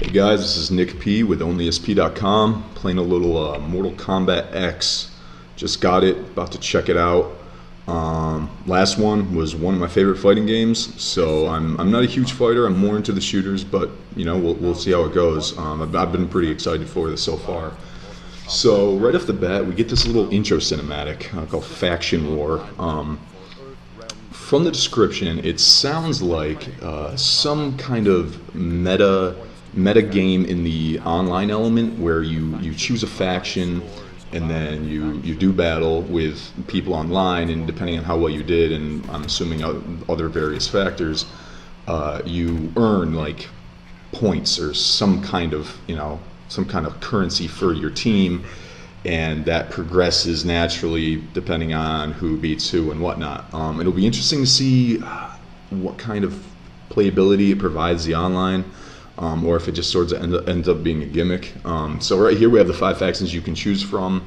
Hey guys, this is Nick P with OnlySP.com, playing a little Mortal Kombat X. Just got it, about to check it out. Last one was one of my favorite fighting games, so I'm not a huge fighter. I'm more into the shooters, but you know we'll see how it goes. I've been pretty excited for this so far. So right off the bat, we get this little intro cinematic called Faction War. From the description, it sounds like some kind of meta game in the online element where you choose a faction and then you do battle with people online, and depending on how well you did, and I'm assuming other various factors, you earn like points or some kind of currency for your team, and that progresses naturally depending on who beats who and whatnot. It'll be interesting to see what kind of playability it provides the online, or if it just sort of ends up being a gimmick. So right here we have the 5 factions you can choose from.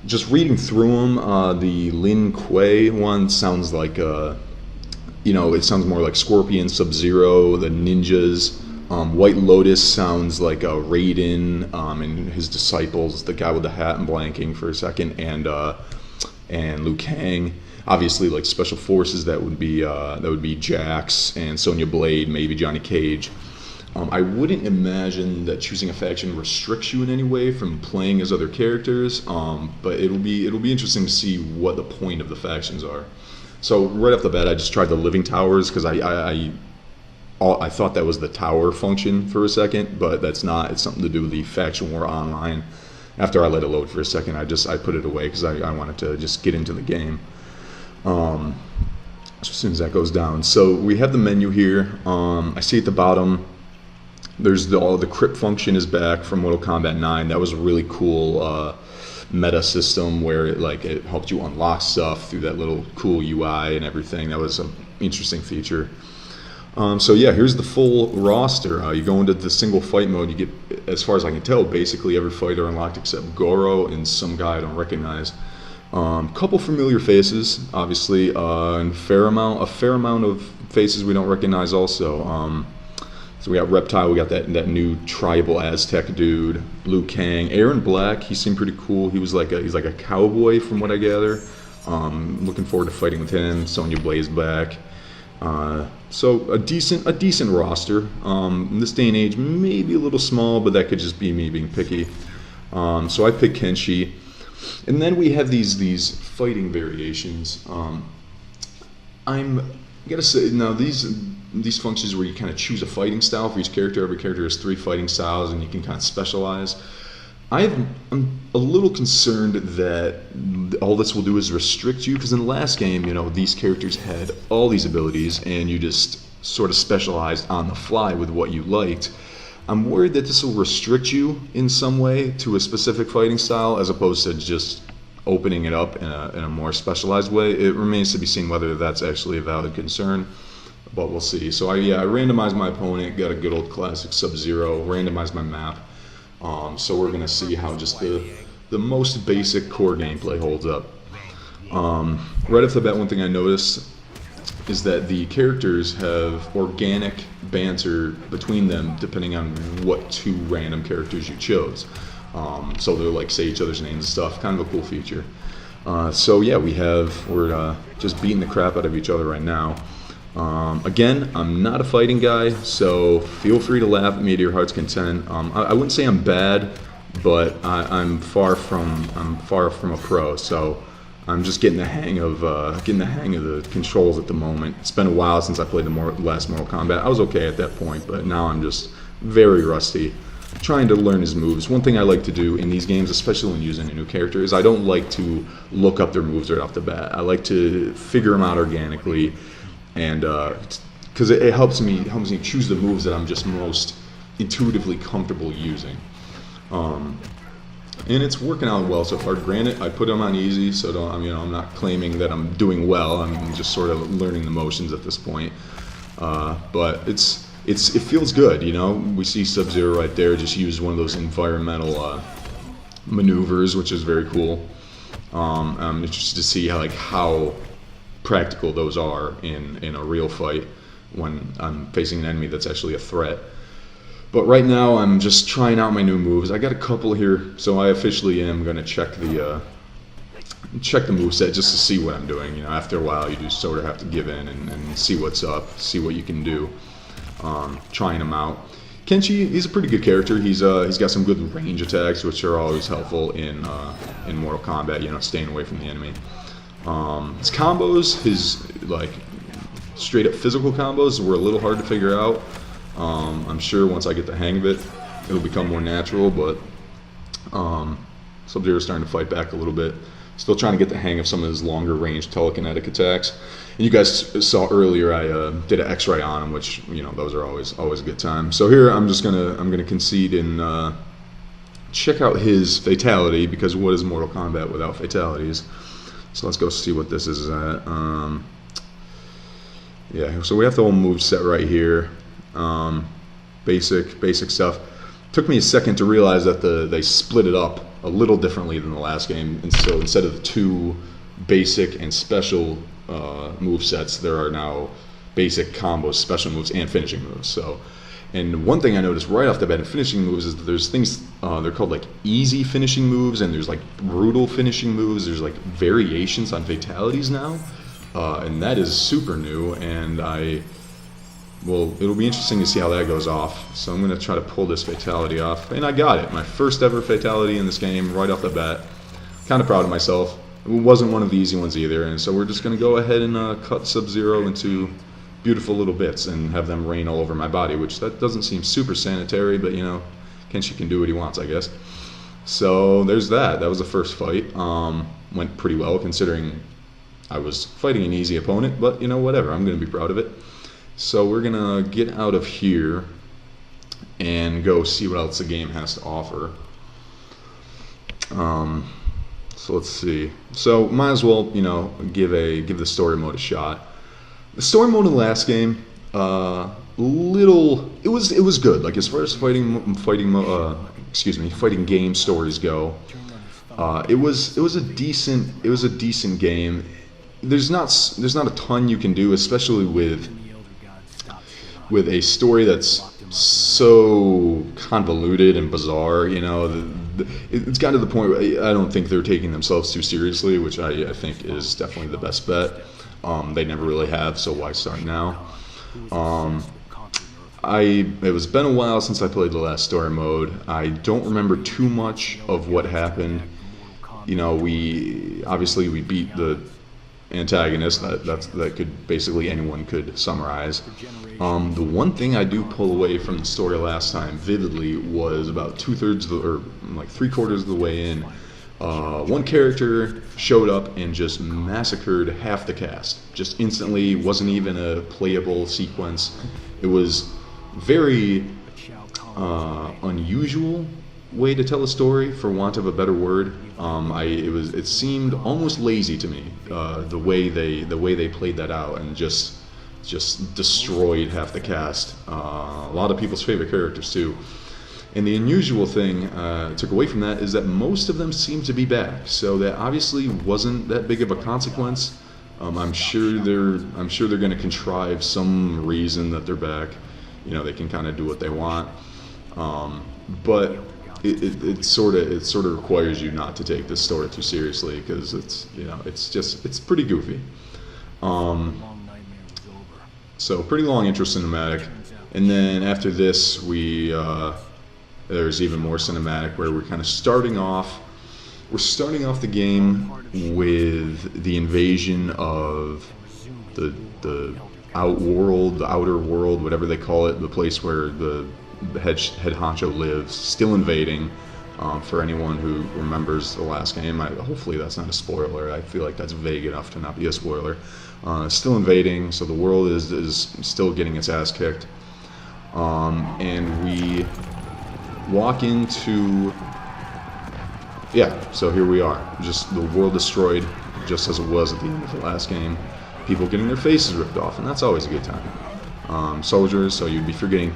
Just reading through them, the Lin Kuei one sounds like, it sounds more like Scorpion, Sub-Zero, the ninjas. White Lotus sounds like Raiden and his disciples, the guy with the hat, and blanking for a second, and Liu Kang. Obviously, like Special Forces, that would be Jax and Sonya Blade, maybe Johnny Cage. I wouldn't imagine that choosing a faction restricts you in any way from playing as other characters, but it'll be interesting to see what the point of the factions are. So right off the bat, I just tried the living towers because I thought that was the tower function for a second, but that's not. It's something to do with the Faction War Online. After I let it load for a second, I put it away because I wanted to just get into the game. So as soon as that goes down, so we have the menu here. I see at the bottom, there's the crypt function is back from Mortal Kombat 9. That was a really cool meta system where it helped you unlock stuff through that little cool UI and everything. That was an interesting feature. So yeah, here's the full roster. You go into the single fight mode, you get, as far as I can tell, basically every fighter unlocked except Goro and some guy I don't recognize. Couple familiar faces, obviously, and a fair amount of faces we don't recognize also. So we got Reptile, we got that new tribal Aztec dude, Liu Kang, Aaron Black. He seemed pretty cool. He's like a cowboy from what I gather. Looking forward to fighting with him. Sonya Blade's back. So a decent roster. In this day and age, maybe a little small, but that could just be me being picky. So I picked Kenshi, and then we have these fighting variations. I gotta say, now these functions where you kind of choose a fighting style for each character. Every character has 3 fighting styles, and you can kind of specialize. I'm a little concerned that all this will do is restrict you, because in the last game, these characters had all these abilities, and you just sort of specialized on the fly with what you liked. I'm worried that this will restrict you in some way to a specific fighting style, as opposed to just opening it up in a more specialized way. It remains to be seen whether that's actually a valid concern, but we'll see. So I randomized my opponent, got a good old classic Sub-Zero, randomized my map. So we're gonna see how just the most basic core gameplay holds up. Right off the bat, one thing I noticed is that the characters have organic banter between them depending on what 2 random characters you chose. So they'll say each other's names and stuff. Kind of a cool feature. So yeah, we're just beating the crap out of each other right now. Again, I'm not a fighting guy, so feel free to laugh at me to your heart's content. I wouldn't say I'm bad, but I'm far from a pro. So I'm just getting the hang of the controls at the moment. It's been a while since I played the last Mortal Kombat. I was okay at that point, but now I'm just very rusty, trying to learn his moves. One thing I like to do in these games, especially when using a new character, is I don't like to look up their moves right off the bat. I like to figure them out organically, and because it helps me choose the moves that I'm just most intuitively comfortable using. And it's working out well so far. Granted, I put them on easy, so I'm not claiming that I'm doing well. I'm just sort of learning the motions at this point. But it feels good, We see Sub-Zero right there just use one of those environmental maneuvers, which is very cool. I'm interested to see how practical those are in a real fight when I'm facing an enemy that's actually a threat. But right now I'm just trying out my new moves. I got a couple here, so I officially am going to check the moveset just to see what I'm doing. You know, after a while you do sort of have to give in and see what's up, see what you can do. Trying him out. Kenshi, he's a pretty good character. He's got some good range attacks, which are always helpful in Mortal Kombat. You know, staying away from the enemy. His combos, his like straight up physical combos, were a little hard to figure out. I'm sure once I get the hang of it, it'll become more natural. But Sub-Zero's starting to fight back a little bit. Still trying to get the hang of some of his longer range telekinetic attacks. And you guys saw earlier I did an X-ray on him, which, you know, those are always a good time. So here I'm gonna concede and check out his fatality, because what is Mortal Kombat without fatalities? So let's go see what this is at. Yeah, so we have the whole move set right here. Basic stuff. Took me a second to realize that they split it up a little differently than the last game, and so instead of the two basic and special move sets, there are now basic combos, special moves, and finishing moves. So, and one thing I noticed right off the bat in finishing moves is that there's things they're called like easy finishing moves, and there's like brutal finishing moves. There's like variations on fatalities now, and that is super new. And well, it'll be interesting to see how that goes off. So I'm going to try to pull this fatality off. And I got it. My first ever fatality in this game right off the bat. Kind of proud of myself. It wasn't one of the easy ones either. And so we're just going to go ahead and cut Sub-Zero into beautiful little bits and have them rain all over my body, which that doesn't seem super sanitary, but, you know, Kenshi can do what he wants, I guess. So there's that. That was the first fight. Went pretty well considering I was fighting an easy opponent, but, you know, whatever. I'm going to be proud of it. So we're going to get out of here and go see what else the game has to offer. So let's see. So might as well, you know, give the story mode a shot. The story mode in the last game, it was good. Like as far as fighting game stories go, it was a decent game. There's not a ton you can do, especially with a story that's so convoluted and bizarre. You know, it's gotten to the point where I don't think they're taking themselves too seriously, which I think is definitely the best bet. They never really have, so why start now? It was been a while since I played the last story mode. I don't remember too much of what happened. You know, we beat the antagonist. That could basically anyone could summarize. The one thing I do pull away from the story last time vividly was about 2/3 or like 3/4 of the way in. One character showed up and just massacred half the cast. Just instantly, wasn't even a playable sequence. It was very unusual way to tell a story, for want of a better word. It seemed almost lazy to me, the way they played that out, and just destroyed half the cast. A lot of people's favorite characters too. And the unusual thing I took away from that is that most of them seem to be back. So that obviously wasn't that big of a consequence. I'm sure they're going to contrive some reason that they're back. You know, they can kind of do what they want. But it sort of requires you not to take this story too seriously, because it's pretty goofy. So pretty long intro cinematic, and then after this there's even more cinematic where we're kind of starting off the game with the invasion of the outer world, whatever they call it, the place where the head honcho lives, still invading. For anyone who remembers the last game, hopefully that's not a spoiler. I feel like that's vague enough to not be a spoiler. Still invading, so the world is still getting its ass kicked. And we walk into... Yeah, so here we are. Just the world destroyed, just as it was at the end of the last game. People getting their faces ripped off, and that's always a good time. Soldiers, so you'd be forgiven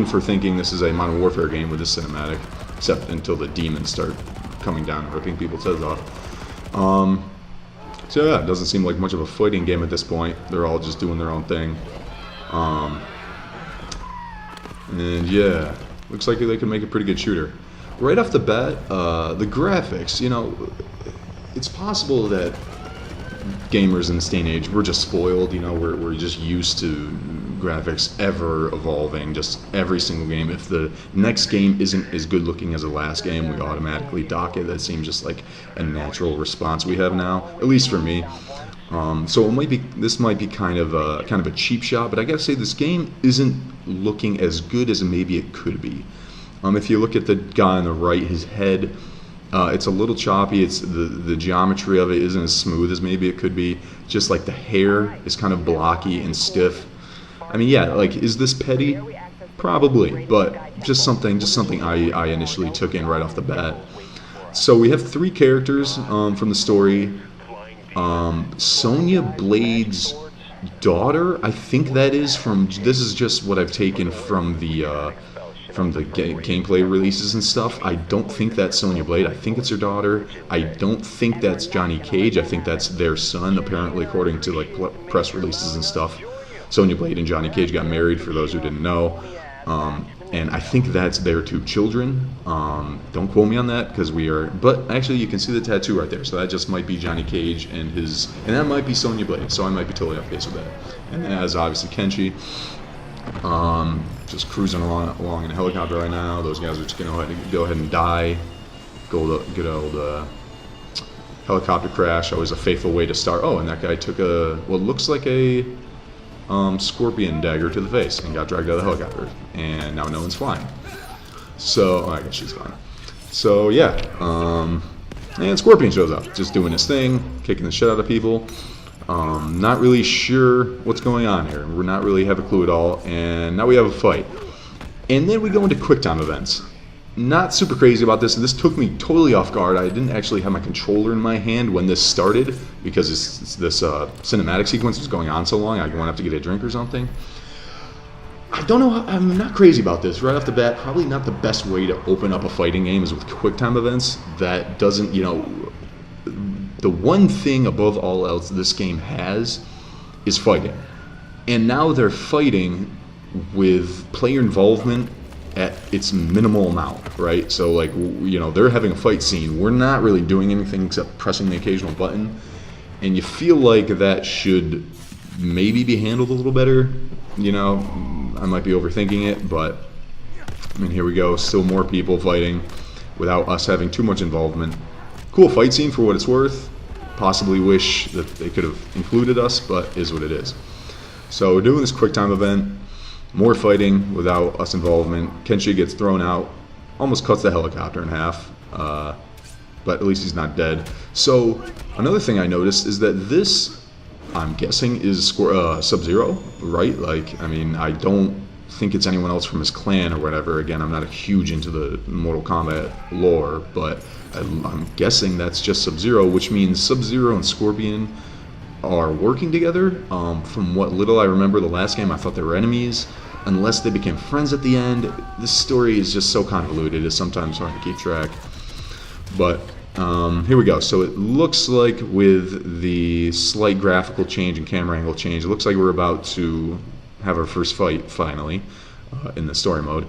for thinking this is a Modern Warfare game with this cinematic, except until the demons start coming down and ripping people's heads off. So yeah, it doesn't seem like much of a fighting game at this point. They're all just doing their own thing. And yeah, looks like they could make a pretty good shooter. Right off the bat, the graphics, you know, it's possible that gamers in this day and age, we're just spoiled, you know, we're just used to graphics ever evolving, just every single game. If the next game isn't as good looking as the last game, we automatically dock it. That seems just like a natural response we have now, at least for me. So this might be kind of a cheap shot, but I gotta say this game isn't looking as good as maybe it could be. If you look at the guy on the right, his head, it's a little choppy. It's the geometry of it isn't as smooth as maybe it could be. Just like the hair is kind of blocky and stiff. I mean, yeah, like, is this petty? Probably, but just something I initially took in right off the bat. So we have 3 characters from the story. Sonya Blade's daughter, I think that is from. This is just what I've taken from the gameplay releases and stuff. I don't think that's Sonya Blade. I think it's her daughter. I don't think that's Johnny Cage. I think that's their son, apparently, according to like press releases and stuff. Sonya Blade and Johnny Cage got married, for those who didn't know. And I think that's their 2 children. Don't quote me on that, because we are. But actually, you can see the tattoo right there. So that just might be Johnny Cage and that might be Sonya Blade. So I might be totally off base with that. And that is obviously Kenshi. Just cruising along in a helicopter right now. Those guys are just gonna go ahead and die. Good old helicopter crash. Always a faithful way to start. Oh, and that guy took what looks like a scorpion dagger to the face and got dragged out of the helicopter. And now no one's flying. So I guess she's fine. So yeah, and Scorpion shows up, just doing his thing, kicking the shit out of people. Not really sure what's going on here. We're not really have a clue at all. And now we have a fight. And then we go into QuickTime events. Not super crazy about this. This took me totally off guard. I didn't actually have my controller in my hand when this started, because this cinematic sequence was going on so long. I went up to get a drink or something. I don't know. I'm not crazy about this. Right off the bat, probably not the best way to open up a fighting game is with QuickTime events. That doesn't, you know, the one thing above all else this game has is fighting. And now they're fighting with player involvement at its minimal amount, right? So, like, you know, they're having a fight scene. We're not really doing anything except pressing the occasional button. And you feel like that should maybe be handled a little better. You know, I might be overthinking it, but I mean, here we go. Still more people fighting without us having too much involvement. Cool fight scene for what it's worth. Possibly wish that they could have included us, but is what it is. So we're doing this QuickTime event. More fighting without us involvement. Kenshi gets thrown out, almost cuts the helicopter in half, but at least he's not dead. So another thing I noticed is that this, I'm guessing, is Sub-Zero, right? Like, I mean, I don't think it's anyone else from his clan or whatever. Again, I'm not huge into the Mortal Kombat lore, but I'm guessing that's just Sub-Zero, which means Sub-Zero and Scorpion are working together. From what little I remember the last game, I thought they were enemies, unless they became friends at the end. This story is just so convoluted, it's sometimes hard to keep track. But here we go. So it looks like, with the slight graphical change and camera angle change, it looks like we're about to have our first fight finally in the story mode.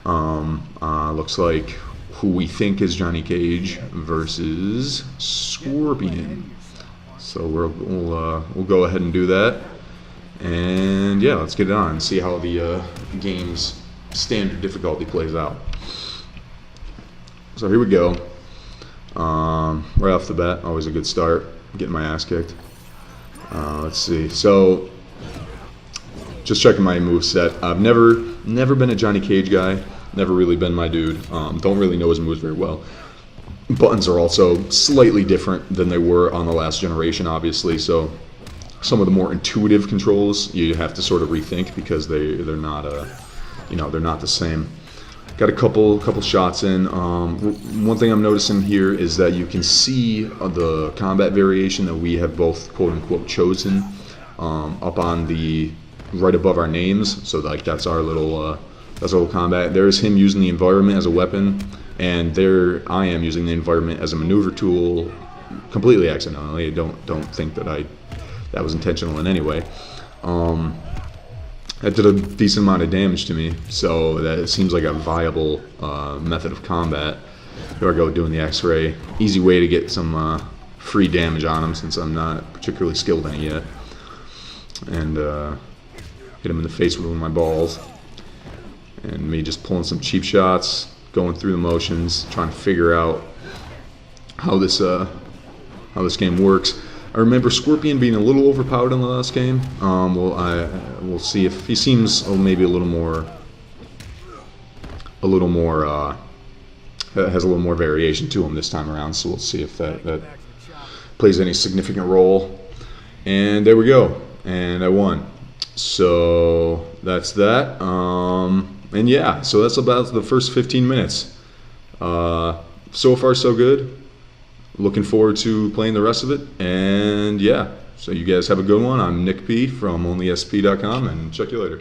Looks like who we think is Johnny Cage versus Scorpion. So we'll go ahead and do that, and yeah, let's get it on and see how the game's standard difficulty plays out. So here we go. Right off the bat, always a good start. Getting my ass kicked. Let's see. So just checking my moveset. I've never been a Johnny Cage guy. Never really been my dude. Don't really know his moves very well. Buttons are also slightly different than they were on the last generation, obviously, so some of the more intuitive controls you have to sort of rethink, because they're not they're not the same. Got a couple shots in. One thing I'm noticing here is that you can see the combat variation that we have both quote unquote chosen up on the right above our names. So like that's our little combat. There's him using the environment as a weapon. And there I am using the environment as a maneuver tool, completely accidentally. I don't think that was intentional in any way. that did a decent amount of damage to me, so that it seems like a viable method of combat. Here I go doing the X-ray. Easy way to get some free damage on him since I'm not particularly skilled in it yet. And hit him in the face with one of my balls. And me just pulling some cheap shots, going through the motions, trying to figure out how this game works. I remember Scorpion being a little overpowered in the last game. We'll see if he seems maybe a little more has a little more variation to him this time around. So we'll see if that plays any significant role. And there we go. And I won. So that's that. And yeah, so that's about the first 15 minutes. So far, so good. Looking forward to playing the rest of it. And yeah, so you guys have a good one. I'm Nick P from onlysp.com, and check you later.